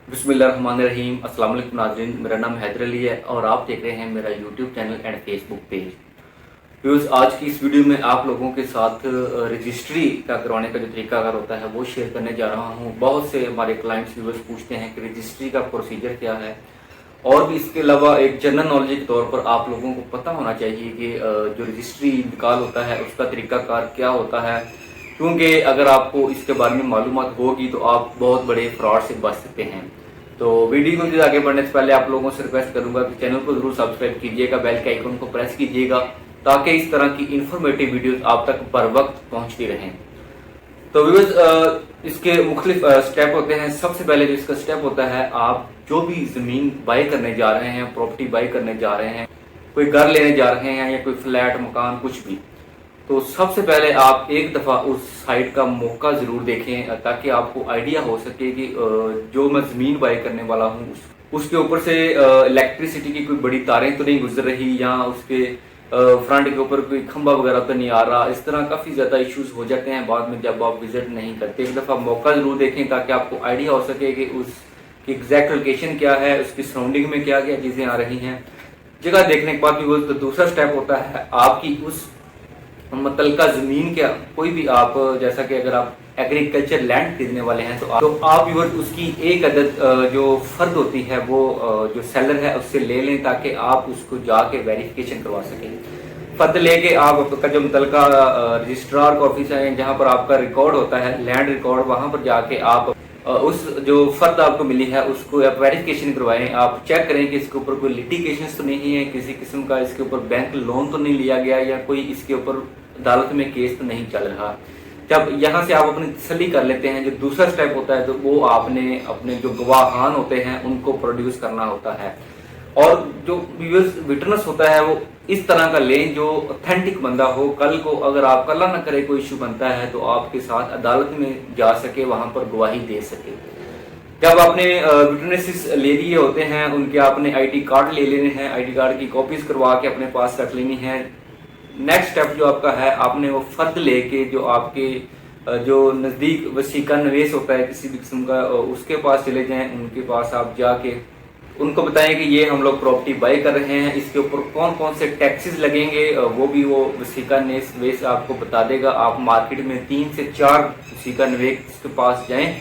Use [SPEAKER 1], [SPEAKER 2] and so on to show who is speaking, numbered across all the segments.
[SPEAKER 1] बिस्मिल्लाहिर्रहमानिर्रहीम। अस्सलाम वालेकुम नाज़रीन, मेरा नाम हैदर अली है और आप देख रहे हैं मेरा YouTube channel and Facebook page. Viewers, आज की इस वीडियो में आप लोगों के साथ रजिस्ट्री का करवाने का जो तरीकाकार होता है वो शेयर करने जा रहा हूँ। बहुत से हमारे क्लाइंट्स व्यूअर्स पूछते हैं कि रजिस्ट्री का प्रोसीजर क्या है, और भी इसके अलावा एक जनरल नॉलेज के तौर पर आप लोगों को पता होना चाहिए कि जो रजिस्ट्री इंतकाल होता है उसका तरीकाकार क्या होता है, क्योंकि अगर आपको इसके बारे में मालूमात होगी तो आप बहुत बड़े फ्रॉड से बच सकते हैं। तो वीडियो में आगे बढ़ने से पहले आप लोगों से रिक्वेस्ट करूंगा कि चैनल को जरूर सब्सक्राइब कीजिएगा, बेल के आइकन को प्रेस कीजिएगा ताकि इस तरह की इंफॉर्मेटिव वीडियोस आप तक बर वक्त पहुंचती रहें। तो व्यूअर्स, इसके मुख्तलिफ स्टेप होते हैं। सबसे पहले जो इसका स्टेप होता है, आप जो भी जमीन बाय करने जा रहे हैं, प्रॉपर्टी बाय करने जा रहे हैं, कोई घर लेने जा रहे हैं या कोई फ्लैट मकान कुछ भी, तो सबसे पहले आप एक दफ़ा उस साइट का मौका ज़रूर देखें ताकि आपको आइडिया हो सके कि जो मैं ज़मीन बाय करने वाला हूँ उसके ऊपर से इलेक्ट्रिसिटी की कोई बड़ी तारें तो नहीं गुजर रही, या उसके फ्रंट के ऊपर कोई खंभा वगैरह तो नहीं आ रहा। इस तरह काफ़ी ज़्यादा इश्यूज हो जाते हैं बाद में जब आप विजिट नहीं करते। एक दफ़ा मौका ज़रूर देखें ताकि आपको आइडिया हो सके कि उसकी एग्जैक्ट लोकेशन क्या है, उसकी सराउंडिंग में क्या क्या चीज़ें आ रही हैं। जगह देखने के बाद भी वो तो दूसरा स्टेप होता है आपकी उस मुतलका जमीन क्या, कोई भी आप, जैसा कि अगर आप एग्रीकल्चर लैंड खरीदने वाले हैं तो आप व्यूअर उसकी एक अदद जो फर्द होती है वो जो सेलर है उससे ले लें ताकि आप उसको जाके वेरिफिकेशन करवा सकें। फर्द लेके आप आपका जो मुतलका रजिस्ट्रार का ऑफिस है जहाँ पर आपका रिकॉर्ड होता है, लैंड रिकॉर्ड, वहां पर जाके आप उस जो फर्द आपको मिली है उसको आप वेरिफिकेशन करवाएं। आप चेक करें कि इसके ऊपर कोई लिटिगेशन तो नहीं है, किसी किस्म का इसके ऊपर बैंक लोन तो नहीं लिया गया, या कोई इसके ऊपर अदालत में केस तो नहीं चल रहा। जब यहाँ से आप अपनी तसल्ली कर लेते हैं, जो दूसरा स्टेप होता है तो वो आपने अपने जो गवाहान होते हैं उनको प्रोड्यूस करना होता है, और जो विटनेस होता है वो इस तरह का लें जो ऑथेंटिक बंदा हो। कल को अगर आपका अल्लाह न करे कोई इशू बनता है तो आपके साथ अदालत में जा सके, वहां पर गवाही दे सके। जब आपने विटनेसेस ले लिए होते हैं, उनके आपने आईडी कार्ड ले लेने हैं, आईडी कार्ड की कॉपीज करवा के अपने पास रख लेनी है। नेक्स्ट स्टेप जो आपका है, आपने वो फर्द लेके जो आपके जो नज़दीक वसीका नवेश होता है किसी भी किस्म का, उसके पास चले जाएं। उनके पास आप जाके उनको बताएं कि ये हम लोग प्रॉपर्टी बाय कर रहे हैं, इसके ऊपर कौन कौन से टैक्सेस लगेंगे वो भी वो वसीका नवेश आपको बता देगा। आप मार्केट में 3 से 4 वसीका नवेश के पास जाएं,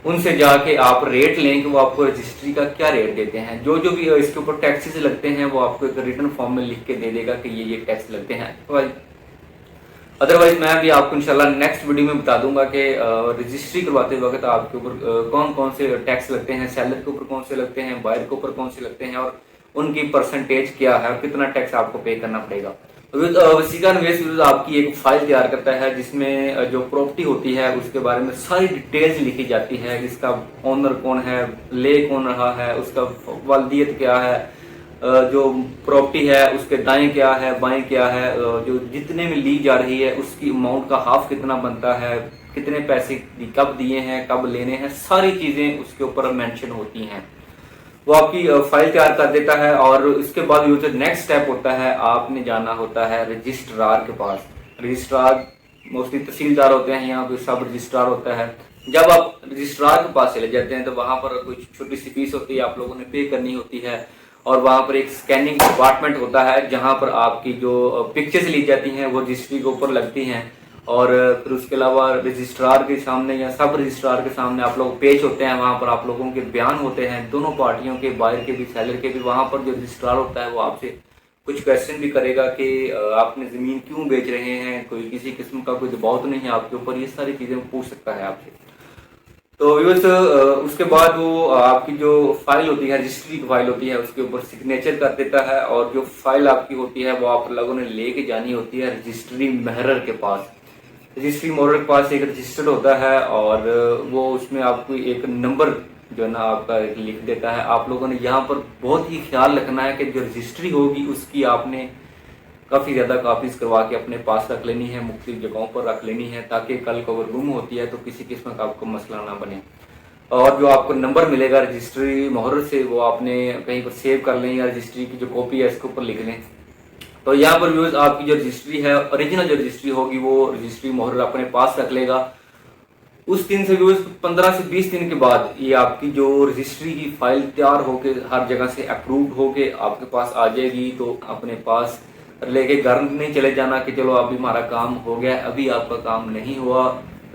[SPEAKER 1] उनसे जाके आप रेट लें कि वो आपको रजिस्ट्री का क्या रेट देते हैं। जो जो भी इसके ऊपर टैक्सेस लगते हैं वो आपको एक रिटर्न फॉर्म में लिख के दे देगा कि ये टैक्स लगते हैं। अदरवाइज मैं भी आपको इंशाल्लाह नेक्स्ट वीडियो में बता दूंगा कि रजिस्ट्री करवाते वक्त आपके ऊपर कौन कौन से टैक्स लगते हैं, सेलर के ऊपर कौन से लगते हैं, बायर के ऊपर कौन से लगते हैं, और उनकी परसेंटेज क्या है, कितना टैक्स आपको पे करना पड़ेगा। वसीका निवेश आपकी एक फाइल तैयार करता है जिसमें जो प्रॉपर्टी होती है उसके बारे में सारी डिटेल्स लिखी जाती है। इसका ओनर कौन है, ले कौन रहा है, उसका वालदियत क्या है, जो प्रॉपर्टी है उसके दाएं क्या है, बाएं क्या है, जो जितने में ली जा रही है उसकी अमाउंट का हाफ कितना बनता है, कितने पैसे कब दिए हैं, कब लेने हैं, सारी चीजें उसके ऊपर मेंशन होती हैं। वो आपकी फाइल तैयार कर देता है। और इसके बाद जो नेक्स्ट स्टेप होता है, आपने जाना होता है रजिस्ट्रार के पास। रजिस्ट्रार मोस्टली तहसीलदार होते हैं, यहाँ पे सब रजिस्ट्रार होता है। जब आप रजिस्ट्रार के पास चले जाते हैं तो वहां पर कुछ छोटी सी फीस होती है, आप लोगों ने पे करनी होती है, और वहां पर एक स्कैनिंग डिपार्टमेंट होता है जहां पर आपकी जो पिक्चर्स ली जाती हैं वो रजिस्ट्री के ऊपर लगती हैं। और फिर उसके अलावा रजिस्ट्रार के सामने या सब रजिस्ट्रार के सामने आप लोग पेश होते हैं, वहां पर आप लोगों के बयान होते हैं, दोनों पार्टियों के, बायर के भी सेलर के भी। वहां पर जो रजिस्ट्रार होता है वो आपसे कुछ क्वेश्चन भी करेगा कि आपने जमीन क्यों बेच रहे हैं, कोई किसी किस्म का कोई दबाव तो नहीं है आपके ऊपर, ये सारी चीजें पूछ सकता है आपसे। तो व्यूअर्स, उसके बाद वो आपकी जो फाइल होती है, रजिस्ट्री की फाइल होती है, उसके ऊपर सिग्नेचर कर देता है। और जो फाइल आपकी होती है वो आप लोगों ने लेके जानी होती है रजिस्ट्री महरर के पास। रजिस्ट्री मोहर के पास एक रजिस्टर्ड होता है और वो उसमें आपको एक नंबर जो है ना आपका लिख देता है। आप लोगों ने यहाँ पर बहुत ही ख्याल रखना है कि जो रजिस्ट्री होगी उसकी आपने काफ़ी ज़्यादा कापीज करवा के अपने पास रख लेनी है, मुख्तलिफ जगहों पर रख लेनी है, ताकि कल को अगर गुम होती है तो किसी किस्म का आपको मसला ना बने। और जो आपको नंबर मिलेगा रजिस्ट्री मोहर से वो आपने कहीं पर सेव कर लें, या रजिस्ट्री की जो कॉपी है इसके ऊपर लिख लें। तो यहाँ पर व्यूअर्स, आपकी जो रजिस्ट्री है, ओरिजिनल जो रजिस्ट्री होगी वो रजिस्ट्री मोहर अपने पास रख लेगा। उस दिन से व्यूअर्स 15 से 20 दिन के बाद ये आपकी जो रजिस्ट्री की फाइल तैयार होके हर जगह से अप्रूव्ड होके आपके पास आ जाएगी। तो अपने पास लेके घर नहीं चले जाना कि चलो अभी हमारा काम हो गया, अभी आपका काम नहीं हुआ।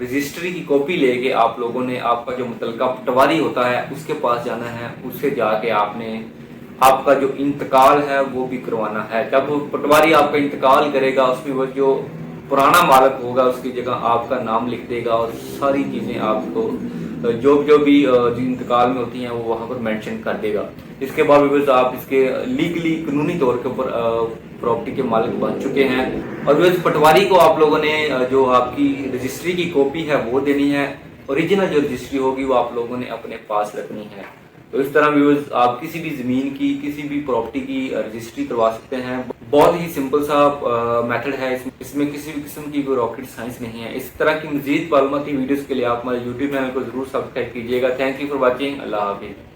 [SPEAKER 1] रजिस्ट्री की कॉपी लेके आप लोगों ने आपका जो मुतलका पटवारी होता है उसके पास जाना है, उससे जाके आपने आपका जो इंतकाल है वो भी करवाना है। जब वो पटवारी आपका इंतकाल करेगा उसमें वो जो पुराना मालिक होगा उसकी जगह आपका नाम लिख देगा और सारी चीज़ें आपको जो भी इंतकाल में होती हैं वो वहाँ पर मेंशन कर देगा। इसके बाद भी आप इसके लीगली कानूनी तौर के ऊपर प्रॉपर्टी के मालिक बन चुके हैं। और जो पटवारी को आप लोगों ने जो आपकी रजिस्ट्री की कॉपी है वो देनी है, ओरिजिनल जो रजिस्ट्री होगी वो आप लोगों ने अपने पास रखनी है। तो इस तरह व्यूअर्स आप किसी भी ज़मीन की किसी भी प्रॉपर्टी की रजिस्ट्री करवा सकते हैं। बहुत ही सिंपल सा मेथड है, इसमें किसी भी किस्म की कोई रॉकेट साइंस नहीं है। इस तरह की मज़ीद मालूमाती वीडियोज़ के लिए आप हमारे यूट्यूब चैनल को ज़रूर सब्सक्राइब कीजिएगा। Thank you for watching. अल्लाह हाफिज़।